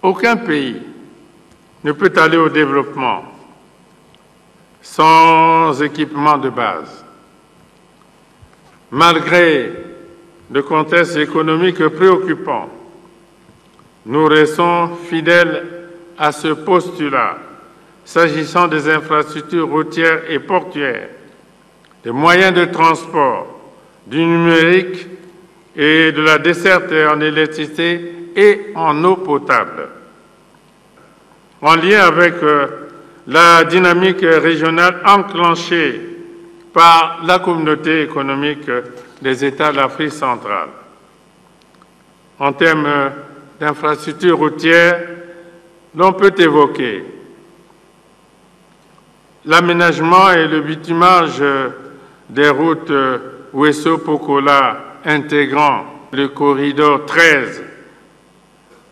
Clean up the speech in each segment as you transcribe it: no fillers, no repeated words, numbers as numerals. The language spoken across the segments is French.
Aucun pays ne peut aller au développement sans équipement de base. Malgré le contexte économique préoccupant, nous restons fidèles à ce postulat s'agissant des infrastructures routières et portuaires, des moyens de transport, du numérique et de la desserte en électricité et en eau potable. En lien avec la dynamique régionale enclenchée par la communauté économique des États de l'Afrique centrale. En termes d'infrastructures routières, l'on peut évoquer l'aménagement et le bitumage des routes Ouesso-Pokola intégrant le corridor 13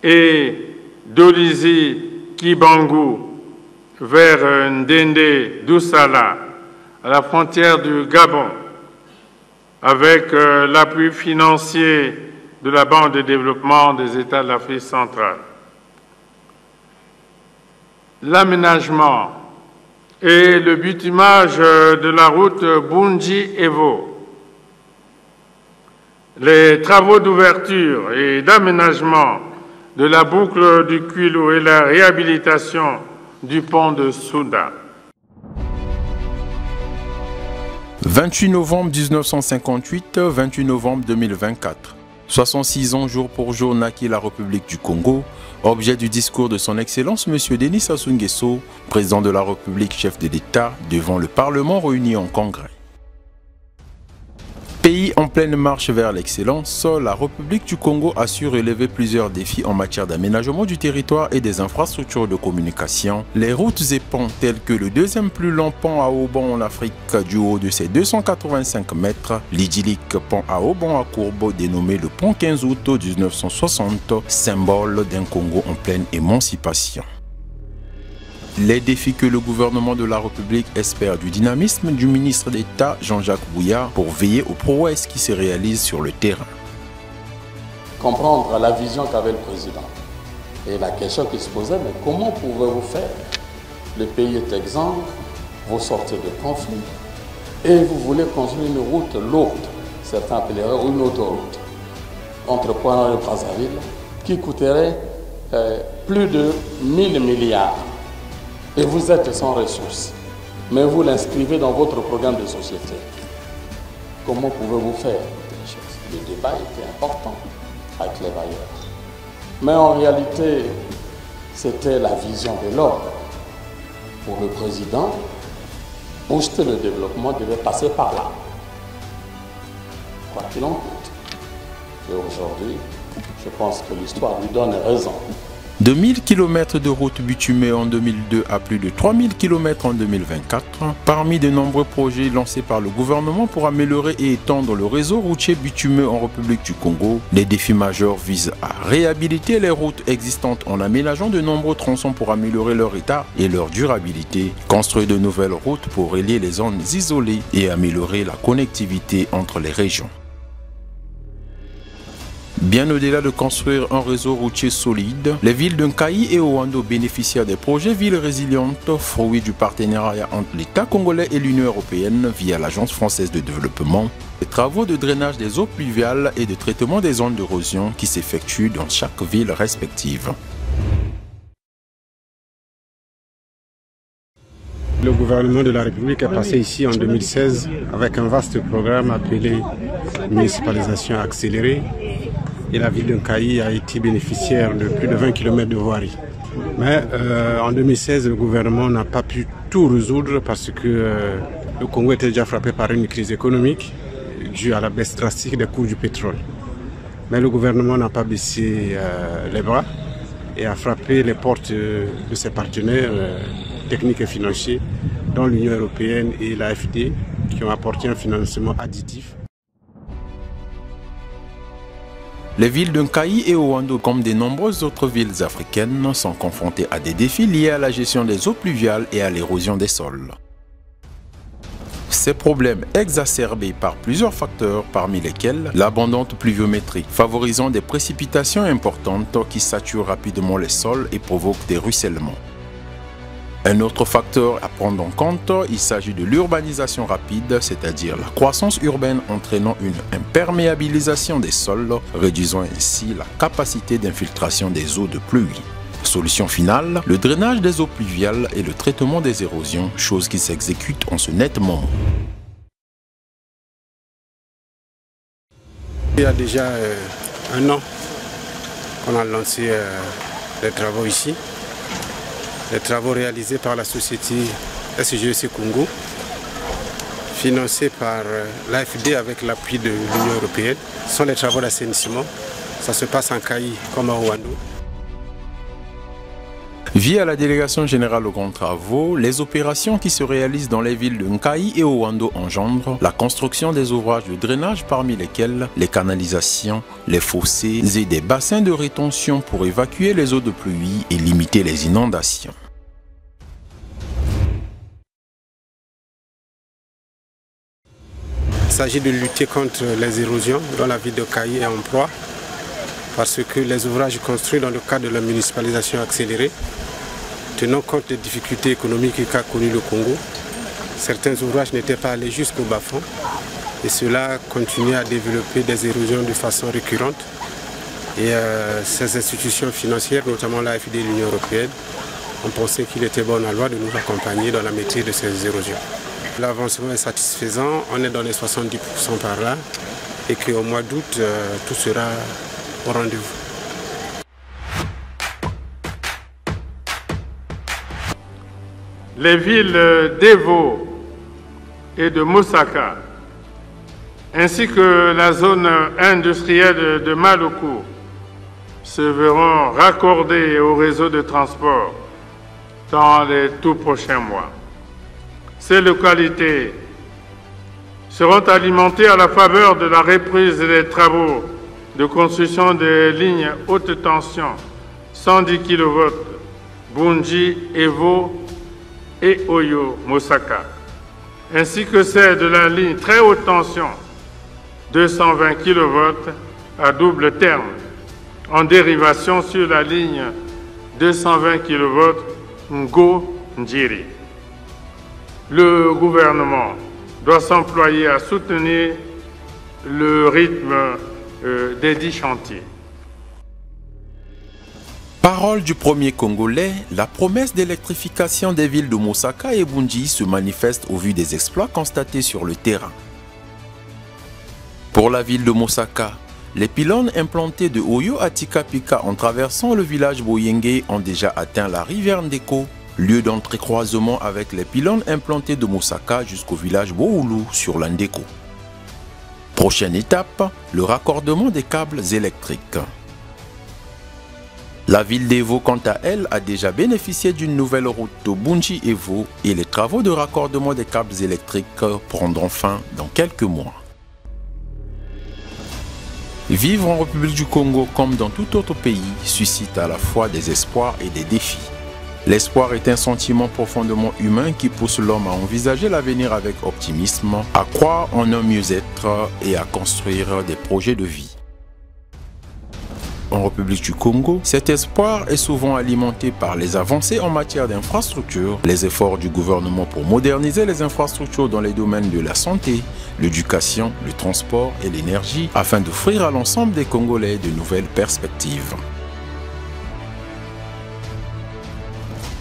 et Dolizy-Kibangu vers Ndende-Doussala, à la frontière du Gabon, avec l'appui financier de la Banque de développement des États de l'Afrique centrale. L'aménagement et le bitumage de la route Bunji-Evo, les travaux d'ouverture et d'aménagement de la boucle du Kwilu et la réhabilitation du pont de Souda. 28 novembre 1958, 28 novembre 2024. 66 ans jour pour jour naquit la République du Congo, objet du discours de son Excellence M. Denis Sassou Nguesso, président de la République, chef de l'État, devant le Parlement réuni en congrès. Pays en pleine marche vers l'excellence, la République du Congo a su relever plusieurs défis en matière d'aménagement du territoire et des infrastructures de communication. Les routes et ponts tels que le deuxième plus long pont à haubans en Afrique du haut de ses 285 mètres, l'idyllique pont à haubans à Courbeau dénommé le pont 15 août 1960, symbole d'un Congo en pleine émancipation. Les défis que le gouvernement de la République espère du dynamisme du ministre d'État Jean-Jacques Bouillard pour veiller aux prouesses qui se réalisent sur le terrain. Comprendre la vision qu'avait le président. Et la question qui se posait, mais comment pouvez-vous faire? Le pays est exsangue, vous sortez de conflit et vous voulez construire une route lourde, certains appelleraient une autoroute, entre Pointe et Brazzaville, qui coûterait plus de 1000 milliards. Et vous êtes sans ressources, mais vous l'inscrivez dans votre programme de société. Comment pouvez-vous faire? Le débat était important avec les bailleurs. Mais en réalité, c'était la vision de l'ordre. Pour le président, booster le développement devait passer par là. Quoi qu'il en coûte. Et aujourd'hui, je pense que l'histoire lui donne raison. De 1000 km de routes bitumées en 2002 à plus de 3000 km en 2024, parmi de nombreux projets lancés par le gouvernement pour améliorer et étendre le réseau routier bitumé en République du Congo, les défis majeurs visent à réhabiliter les routes existantes en aménageant de nombreux tronçons pour améliorer leur état et leur durabilité, construire de nouvelles routes pour relier les zones isolées et améliorer la connectivité entre les régions. Bien au-delà de construire un réseau routier solide, les villes de Nkayi et Owando bénéficient des projets villes résilientes, fruits du partenariat entre l'État congolais et l'Union européenne via l'Agence française de développement, les travaux de drainage des eaux pluviales et de traitement des zones d'érosion qui s'effectuent dans chaque ville respective. Le gouvernement de la République est passé ici en 2016 avec un vaste programme appelé municipalisation accélérée. Et la ville de Nkayi a été bénéficiaire de plus de 20 km de voirie. Mais en 2016, le gouvernement n'a pas pu tout résoudre parce que le Congo était déjà frappé par une crise économique due à la baisse drastique des cours du pétrole. Mais le gouvernement n'a pas baissé les bras et a frappé les portes de ses partenaires techniques et financiers, dont l'Union européenne et l'AFD, qui ont apporté un financement additif. Les villes de Nkayi et Owando, comme de nombreuses autres villes africaines, sont confrontées à des défis liés à la gestion des eaux pluviales et à l'érosion des sols. Ces problèmes exacerbés par plusieurs facteurs, parmi lesquels l'abondante pluviométrie, favorisant des précipitations importantes qui saturent rapidement les sols et provoquent des ruissellements. Un autre facteur à prendre en compte, il s'agit de l'urbanisation rapide, c'est-à-dire la croissance urbaine entraînant une imperméabilisation des sols, réduisant ainsi la capacité d'infiltration des eaux de pluie. Solution finale, le drainage des eaux pluviales et le traitement des érosions, chose qui s'exécute en ce net moment. Il y a déjà un an qu'on a lancé les travaux ici. Les travaux réalisés par la société SGEC Congo, financés par l'AFD avec l'appui de l'Union européenne, sont les travaux d'assainissement. Ça se passe en Kayi comme à Ouando. Via la délégation générale aux grands travaux, les opérations qui se réalisent dans les villes de Nkayi et Ouando engendrent la construction des ouvrages de drainage parmi lesquels les canalisations, les fossés et des bassins de rétention pour évacuer les eaux de pluie et limiter les inondations. Il s'agit de lutter contre les érosions dont la ville de Kayi est en proie parce que les ouvrages construits dans le cadre de la municipalisation accélérée, tenant compte des difficultés économiques qu'a connues le Congo, certains ouvrages n'étaient pas allés jusqu'au bas-fond et cela continue à développer des érosions de façon récurrente. Et ces institutions financières, notamment l'AFD et l'Union européenne, ont pensé qu'il était bon à loi de nous accompagner dans la maîtrise de ces érosions. L'avancement est satisfaisant, on est dans les 70% par là et qu'au mois d'août, tout sera au rendez-vous. Les villes d'Evo et de Mosaka, ainsi que la zone industrielle de Maloko, se verront raccordées au réseau de transport dans les tout prochains mois. Ces localités seront alimentées à la faveur de la reprise des travaux de construction des lignes haute tension 110 kV Bunji, Evo et Oyo-Mosaka, ainsi que celle de la ligne très haute tension 220 kV à double terme en dérivation sur la ligne 220 kV Ngo-Njiri. Le gouvernement doit s'employer à soutenir le rythme des 10 chantiers. Parole du premier Congolais, la promesse d'électrification des villes de Mosaka et Bunji se manifeste au vu des exploits constatés sur le terrain. Pour la ville de Mosaka, les pylônes implantés de Oyo à Tikapika en traversant le village Boyenge ont déjà atteint la rivière Ndeko, lieu d'entrée-croisement avec les pylônes implantés de Mosaka jusqu'au village Boulu sur la Ndeko. Prochaine étape, le raccordement des câbles électriques. La ville d'Evo, quant à elle, a déjà bénéficié d'une nouvelle route de Bunji-Evo et les travaux de raccordement des câbles électriques prendront fin dans quelques mois. Vivre en République du Congo comme dans tout autre pays suscite à la fois des espoirs et des défis. L'espoir est un sentiment profondément humain qui pousse l'homme à envisager l'avenir avec optimisme, à croire en un mieux-être et à construire des projets de vie. En République du Congo, cet espoir est souvent alimenté par les avancées en matière d'infrastructures, les efforts du gouvernement pour moderniser les infrastructures dans les domaines de la santé, l'éducation, le transport et l'énergie, afin d'offrir à l'ensemble des Congolais de nouvelles perspectives.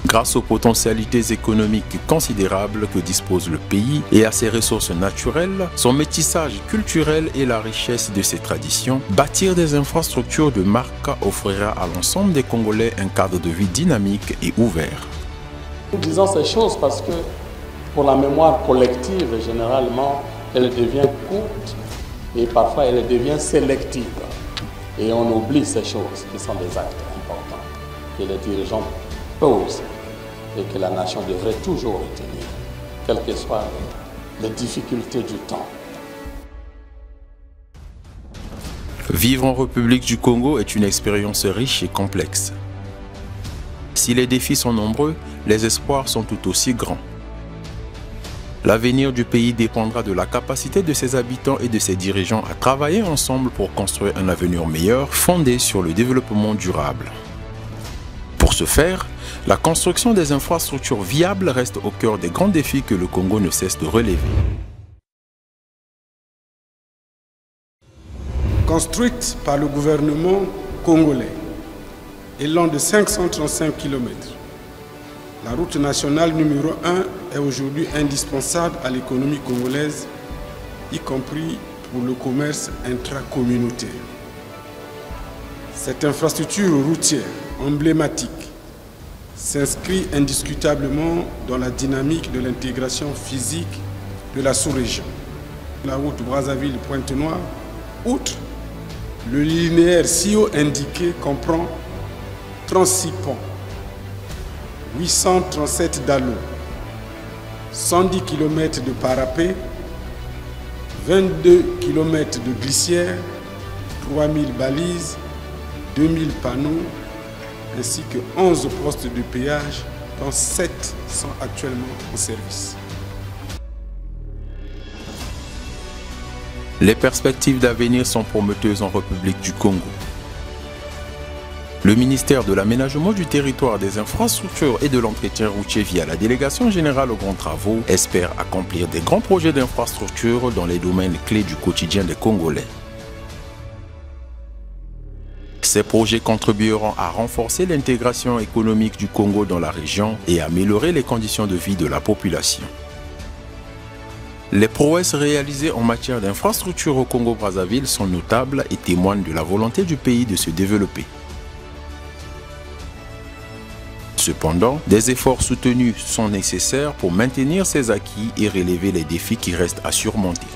Grâce aux potentialités économiques considérables que dispose le pays et à ses ressources naturelles, son métissage culturel et la richesse de ses traditions, bâtir des infrastructures de marque offrira à l'ensemble des Congolais un cadre de vie dynamique et ouvert. Nous disons ces choses parce que pour la mémoire collective, généralement, elle devient courte et parfois elle devient sélective. Et on oublie ces choses qui sont des actes importants que les dirigeants posent et que la nation devrait toujours retenir, quelles que soient les difficultés du temps. Vivre en République du Congo est une expérience riche et complexe. Si les défis sont nombreux, les espoirs sont tout aussi grands. L'avenir du pays dépendra de la capacité de ses habitants et de ses dirigeants à travailler ensemble pour construire un avenir meilleur fondé sur le développement durable. Pour ce faire, la construction des infrastructures viables reste au cœur des grands défis que le Congo ne cesse de relever. Construite par le gouvernement congolais et long de 535 km, la route nationale numéro 1 est aujourd'hui indispensable à l'économie congolaise, y compris pour le commerce intracommunautaire. Cette infrastructure routière emblématique s'inscrit indiscutablement dans la dynamique de l'intégration physique de la sous-région. La route Brazzaville-Pointe-Noire, outre le linéaire si haut indiqué, comprend 36 ponts, 837 dallos, 110 km de parapet, 22 km de glissières, 3000 balises, 2000 panneaux, ainsi que 11 postes de péage, dont 7 sont actuellement en service. Les perspectives d'avenir sont prometteuses en République du Congo. Le ministère de l'Aménagement du territoire, des infrastructures et de l'entretien routier via la Délégation générale aux grands travaux espère accomplir des grands projets d'infrastructures dans les domaines clés du quotidien des Congolais. Ces projets contribueront à renforcer l'intégration économique du Congo dans la région et à améliorer les conditions de vie de la population. Les prouesses réalisées en matière d'infrastructures au Congo-Brazzaville sont notables et témoignent de la volonté du pays de se développer. Cependant, des efforts soutenus sont nécessaires pour maintenir ces acquis et relever les défis qui restent à surmonter.